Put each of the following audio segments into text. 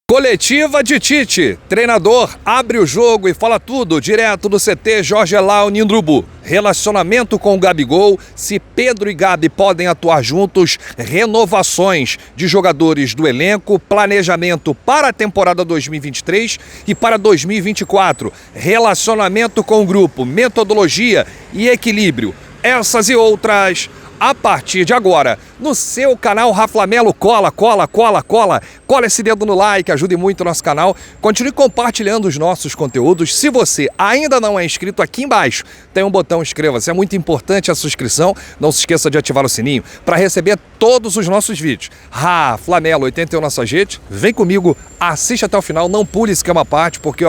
Coletiva de Tite, treinador abre o jogo e fala tudo direto do CT Jorge Elao Nindrubu. Relacionamento com o Gabigol, se Pedro e Gabi podem atuar juntos, renovações de jogadores do elenco, planejamento para a temporada 2023 e para 2024, relacionamento com o grupo, metodologia e equilíbrio. Essas e outras a partir de agora, no seu canal Raflamelo. Cola esse dedo no like, ajude muito o nosso canal. Continue compartilhando os nossos conteúdos. Se você ainda não é inscrito, aqui embaixo tem um botão inscreva-se. É muito importante a sua inscrição. Não se esqueça de ativar o sininho para receber todos os nossos vídeos. Raflamelo 81 na sua rede. Vem comigo, assiste até o final, não pule esquema à parte, porque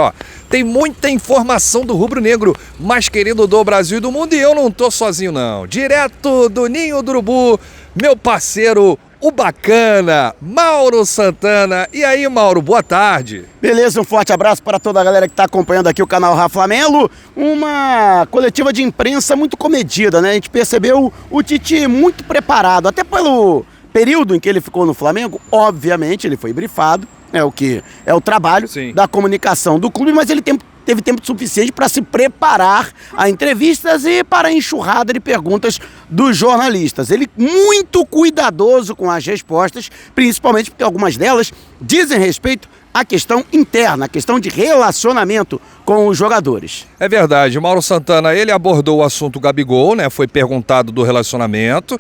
tem muita informação do rubro-negro mais querido do Brasil e do mundo, e eu não tô sozinho não. Direto do Ninho do Urubu, meu parceiro, o bacana, Mauro Santana. E aí, Mauro, boa tarde. Beleza, um forte abraço para toda a galera que está acompanhando aqui o canal Raflamelo. Uma coletiva de imprensa muito comedida, né? A gente percebeu o Tite muito preparado, até pelo período em que ele ficou no Flamengo. Obviamente, ele foi brifado, é o trabalho da comunicação do clube, mas ele teve tempo suficiente para se preparar a entrevistas e para a enxurrada de perguntas dos jornalistas. Ele muito cuidadoso com as respostas, principalmente porque algumas delas dizem respeito à questão interna, à questão de relacionamento com os jogadores. É verdade, Mauro Santana, ele abordou o assunto Gabigol, né? Foi perguntado do relacionamento,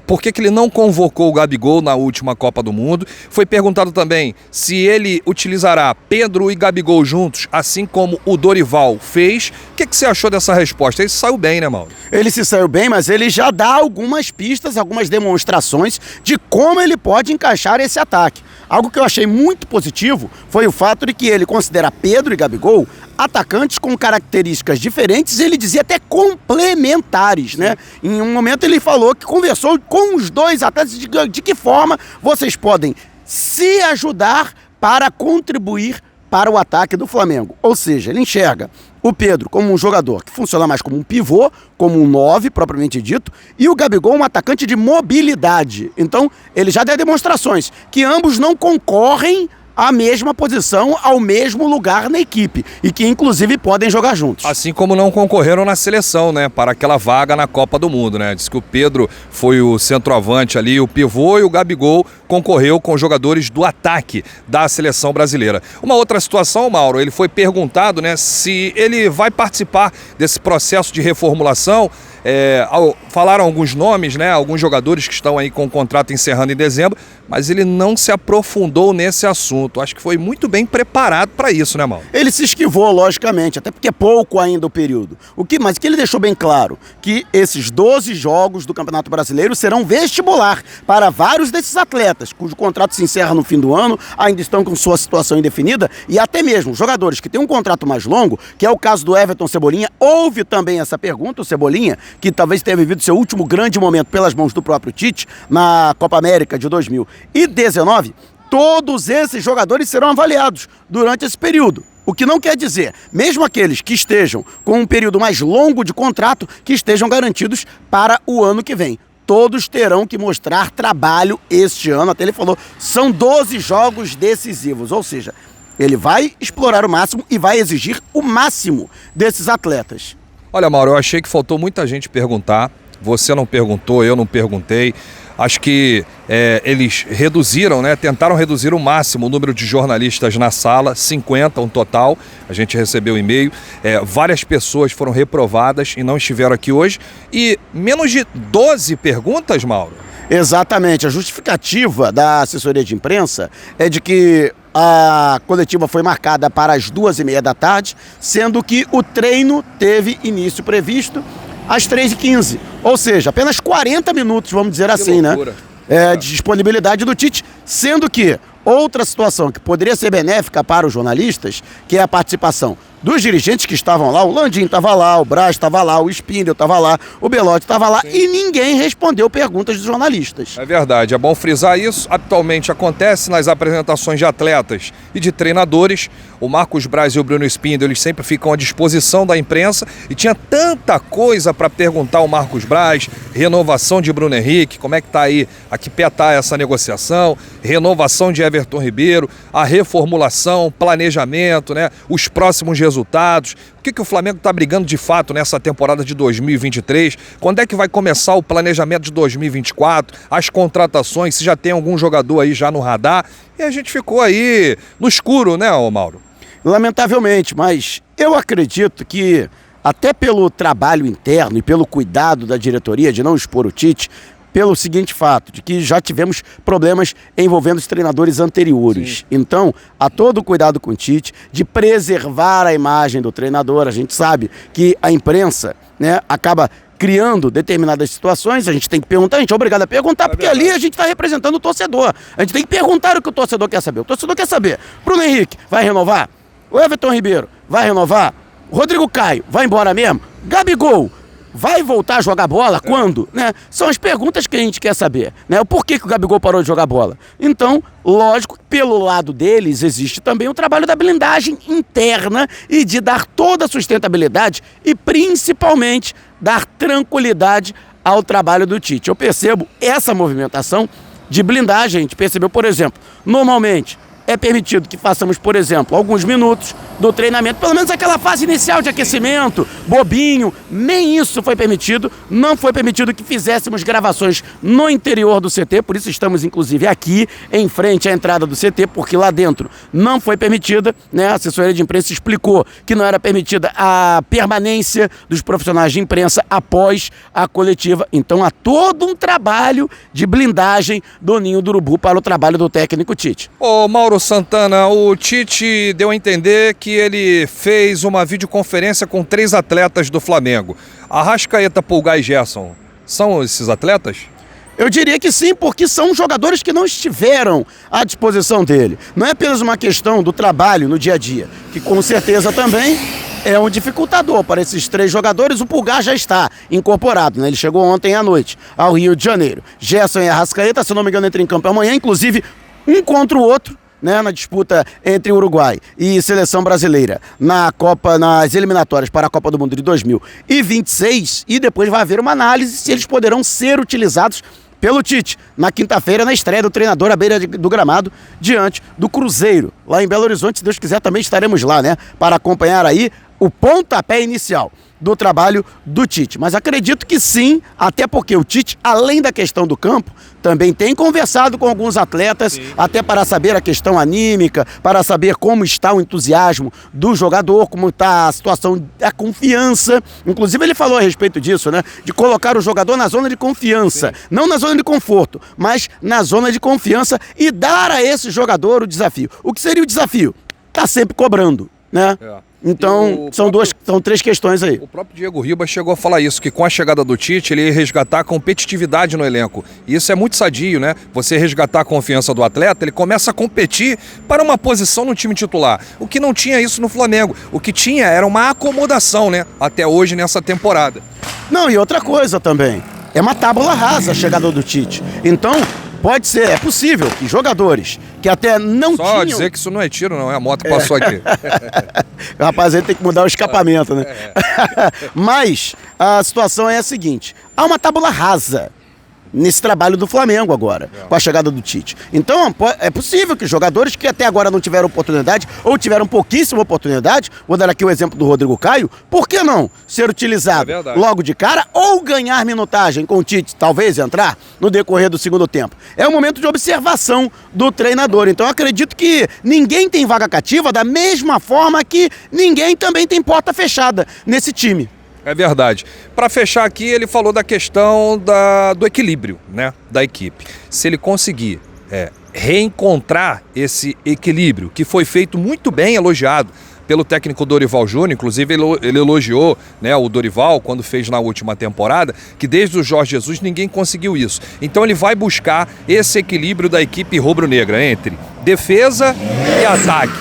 por que ele não convocou o Gabigol na última Copa do Mundo. Foi perguntado também se ele utilizará Pedro e Gabigol juntos, assim como o Dorival fez. O que você achou dessa resposta? Ele se saiu bem, né, Mauro? Ele se saiu bem, mas ele já dá algumas pistas, algumas demonstrações de como ele pode encaixar esse ataque. Algo que eu achei muito positivo foi o fato de que ele considera Pedro e Gabigol atacantes com características diferentes, ele dizia até complementares, né? Em um momento ele falou que conversou com os dois atletas de que forma vocês podem se ajudar para contribuir para o ataque do Flamengo. Ou seja, ele enxerga o Pedro como um jogador que funciona mais como um pivô, como um 9, propriamente dito, e o Gabigol um atacante de mobilidade. Então, ele já deu demonstrações que ambos não concorrem à mesma posição, ao mesmo lugar na equipe, e que inclusive podem jogar juntos. Assim como não concorreram na seleção, né, para aquela vaga na Copa do Mundo, né? Diz que o Pedro foi o centroavante ali, o pivô, e o Gabigol concorreu com os jogadores do ataque da seleção brasileira. Uma outra situação, Mauro, ele foi perguntado, né, se ele vai participar desse processo de reformulação. Falaram alguns nomes, né, alguns jogadores que estão aí com o contrato encerrando em dezembro, mas ele não se aprofundou nesse assunto. Acho que foi muito bem preparado para isso, né, Mauro? Ele se esquivou, logicamente, até porque é pouco ainda o período. Mas que ele deixou bem claro que esses 12 jogos do Campeonato Brasileiro serão vestibular para vários desses atletas, cujo contrato se encerra no fim do ano, ainda estão com sua situação indefinida, e até mesmo jogadores que têm um contrato mais longo, que é o caso do Everton Cebolinha. Houve também essa pergunta, o Cebolinha, que talvez tenha vivido seu último grande momento pelas mãos do próprio Tite na Copa América de 2019, todos esses jogadores serão avaliados durante esse período. O que não quer dizer, mesmo aqueles que estejam com um período mais longo de contrato, que estejam garantidos para o ano que vem. Todos terão que mostrar trabalho este ano, até ele falou, são 12 jogos decisivos, ou seja, ele vai explorar o máximo e vai exigir o máximo desses atletas. Olha, Mauro, eu achei que faltou muita gente perguntar. Você não perguntou, eu não perguntei. Acho que eles reduziram, né? Tentaram reduzir o máximo o número de jornalistas na sala, 50 um total. A gente recebeu e-mail. Várias pessoas foram reprovadas e não estiveram aqui hoje. E menos de 12 perguntas, Mauro? Exatamente. A justificativa da assessoria de imprensa é de que a coletiva foi marcada para as 2h30 da tarde, sendo que o treino teve início previsto às 3h15. Ou seja, apenas 40 minutos, vamos dizer assim, né? De disponibilidade do Tite, sendo que outra situação que poderia ser benéfica para os jornalistas, que é a participação dos dirigentes que estavam lá. O Landim estava lá, o Braz estava lá, o Spindel estava lá, o Belotti estava lá. Sim. E ninguém respondeu perguntas dos jornalistas. É verdade, é bom frisar isso. Atualmente acontece nas apresentações de atletas e de treinadores. O Marcos Braz e o Bruno Spindel, eles sempre ficam à disposição da imprensa e tinha tanta coisa para perguntar ao Marcos Braz, renovação de Bruno Henrique, como é que está aí, a que pé está essa negociação, renovação de Everton Ribeiro, a reformulação, planejamento, né, os próximos resultados, o que o Flamengo está brigando de fato nessa temporada de 2023, quando é que vai começar o planejamento de 2024, as contratações, se já tem algum jogador aí já no radar, e a gente ficou aí no escuro, né, Mauro? Lamentavelmente, mas eu acredito que até pelo trabalho interno e pelo cuidado da diretoria de não expor o Tite, pelo seguinte fato, de que já tivemos problemas envolvendo os treinadores anteriores. Sim. Então, há todo o cuidado com o Tite, de preservar a imagem do treinador. A gente sabe que a imprensa, né, acaba criando determinadas situações, a gente tem que perguntar, a gente é obrigado a perguntar, porque ali a gente está representando o torcedor. A gente tem que perguntar o que o torcedor quer saber. O torcedor quer saber, Bruno Henrique vai renovar? O Everton Ribeiro vai renovar? O Rodrigo Caio vai embora mesmo? Gabigol vai voltar a jogar bola? Quando? Né? São as perguntas que a gente quer saber. Né? O porquê que o Gabigol parou de jogar bola? Então, lógico que pelo lado deles existe também o trabalho da blindagem interna e de dar toda a sustentabilidade e principalmente dar tranquilidade ao trabalho do Tite. Eu percebo essa movimentação de blindagem. A gente percebeu, por exemplo, normalmente é permitido que façamos, por exemplo, alguns minutos do treinamento, pelo menos aquela fase inicial de aquecimento, bobinho, nem isso foi permitido. Não foi permitido que fizéssemos gravações no interior do CT, por isso estamos inclusive aqui, em frente à entrada do CT, porque lá dentro não foi permitida, né? A assessoria de imprensa explicou que não era permitida a permanência dos profissionais de imprensa após a coletiva. Então há todo um trabalho de blindagem do Ninho do Urubu para o trabalho do técnico Tite. Ô Mauro Santana, o Tite deu a entender que ele fez uma videoconferência com 3 atletas do Flamengo. Arrascaeta, Pulgar e Gerson, são esses atletas? Eu diria que sim, porque são jogadores que não estiveram à disposição dele. Não é apenas uma questão do trabalho no dia a dia, que com certeza também é um dificultador para esses 3 jogadores. O Pulgar já está incorporado, né? Ele chegou ontem à noite ao Rio de Janeiro. Gerson e Arrascaeta, se não me engano, entram em campo amanhã, inclusive um contra o outro, né, na disputa entre Uruguai e Seleção Brasileira nas eliminatórias para a Copa do Mundo de 2026, e depois vai haver uma análise se eles poderão ser utilizados pelo Tite na quinta-feira, na estreia do treinador à beira do gramado, diante do Cruzeiro, lá em Belo Horizonte. Se Deus quiser, também estaremos lá, né, para acompanhar aí o pontapé inicial do trabalho do Tite. Mas acredito que sim, até porque o Tite, além da questão do campo, também tem conversado com alguns atletas, sim, até para saber a questão anímica, para saber como está o entusiasmo do jogador, como está a situação da confiança. Inclusive ele falou a respeito disso, né? De colocar o jogador na zona de confiança, sim, não na zona de conforto, mas na zona de confiança, e dar a esse jogador o desafio. O que seria o desafio? Tá sempre cobrando, né? Então, são 3 questões aí. O próprio Diego Ribas chegou a falar isso, que com a chegada do Tite, ele ia resgatar a competitividade no elenco. E isso é muito sadio, né? Você resgatar a confiança do atleta, ele começa a competir para uma posição no time titular. O que não tinha isso no Flamengo. O que tinha era uma acomodação, né? Até hoje, nessa temporada. Não, e outra coisa também. É uma tábula rasa a chegada do Tite. Então, pode ser, é possível que jogadores que até não tinham... Só dizer que isso não é tiro, não, é a moto que passou aqui. O rapaz, ele tem que mudar o escapamento, né? Mas a situação é a seguinte, há uma tábula rasa nesse trabalho do Flamengo agora, com a chegada do Tite. Então, é possível que jogadores que até agora não tiveram oportunidade, ou tiveram pouquíssima oportunidade, vou dar aqui o exemplo do Rodrigo Caio, por que não ser utilizado logo de cara, ou ganhar minutagem com o Tite, talvez entrar no decorrer do segundo tempo? É um momento de observação do treinador. Então, eu acredito que ninguém tem vaga cativa, da mesma forma que ninguém também tem porta fechada nesse time. É verdade. Para fechar aqui, ele falou da questão do equilíbrio, né, da equipe. Se ele conseguir reencontrar esse equilíbrio, que foi feito muito bem, elogiado pelo técnico Dorival Júnior, inclusive ele elogiou, né, o Dorival quando fez na última temporada, que desde o Jorge Jesus ninguém conseguiu isso. Então ele vai buscar esse equilíbrio da equipe rubro-negra entre defesa e ataque,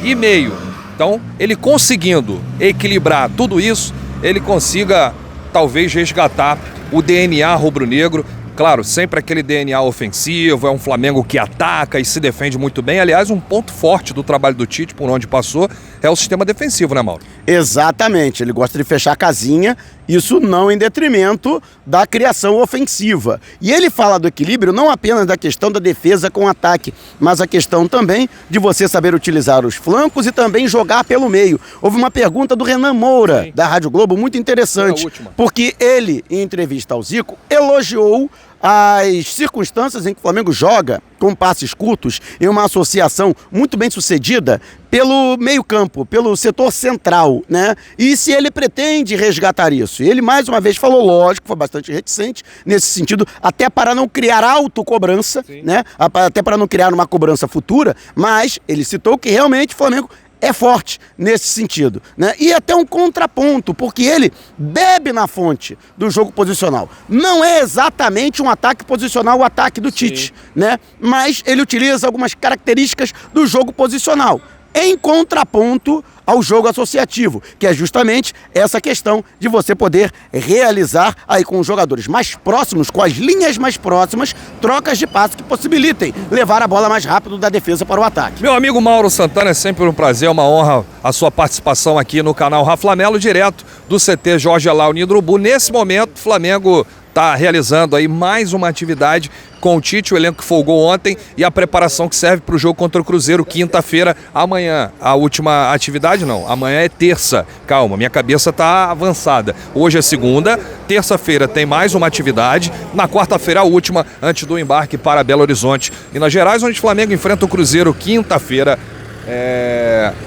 e meio. Então, ele conseguindo equilibrar tudo isso, ele consiga talvez resgatar o DNA rubro-negro. Claro, sempre aquele DNA ofensivo, é um Flamengo que ataca e se defende muito bem. Aliás, um ponto forte do trabalho do Tite, por onde passou, é o sistema defensivo, né, Mauro? Exatamente, ele gosta de fechar a casinha, isso não em detrimento da criação ofensiva. E ele fala do equilíbrio não apenas da questão da defesa com ataque, mas a questão também de você saber utilizar os flancos e também jogar pelo meio. Houve uma pergunta do Renan Moura, da Rádio Globo, muito interessante, porque ele, em entrevista ao Zico, elogiou as circunstâncias em que o Flamengo joga com passes curtos em uma associação muito bem sucedida pelo meio-campo, pelo setor central, né? E se ele pretende resgatar isso. E ele mais uma vez falou, lógico, foi bastante reticente nesse sentido, até para não criar autocobrança, né? Até para não criar uma cobrança futura, mas ele citou que realmente o Flamengo é forte nesse sentido, né? E até um contraponto, porque ele bebe na fonte do jogo posicional. Não é exatamente um ataque posicional, o ataque do Tite, né? Mas ele utiliza algumas características do jogo posicional, em contraponto ao jogo associativo, que é justamente essa questão de você poder realizar aí com os jogadores mais próximos, com as linhas mais próximas, trocas de passe que possibilitem levar a bola mais rápido da defesa para o ataque. Meu amigo Mauro Santana, é sempre um prazer, uma honra a sua participação aqui no canal Raflamelo, direto do CT Jorge Elao Nindrubu. Nesse momento, o Flamengo está realizando aí mais uma atividade com o Tite, o elenco que folgou ontem, e a preparação que serve para o jogo contra o Cruzeiro, quinta-feira. Amanhã, a última atividade, não, amanhã é terça. Calma, minha cabeça está avançada. Hoje é segunda, terça-feira tem mais uma atividade, na quarta-feira a última, antes do embarque para Belo Horizonte, Minas Gerais, onde o Flamengo enfrenta o Cruzeiro quinta-feira,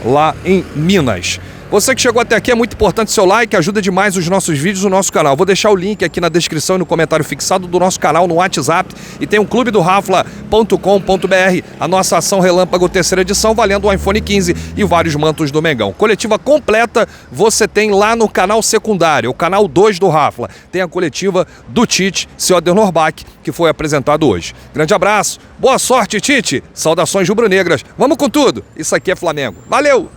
lá em Minas. Você que chegou até aqui, é muito importante seu like, ajuda demais os nossos vídeos no nosso canal. Vou deixar o link aqui na descrição e no comentário fixado do nosso canal no WhatsApp. E tem um clube do Rafla.com.br, a nossa ação Relâmpago terceira edição, valendo o iPhone 15 e vários mantos do Mengão. Coletiva completa você tem lá no canal secundário, o canal 2 do Rafla. Tem a coletiva do Tite, seu Adenor Bach, que foi apresentado hoje. Grande abraço, boa sorte, Tite, saudações rubro-negras. Vamos com tudo, isso aqui é Flamengo. Valeu!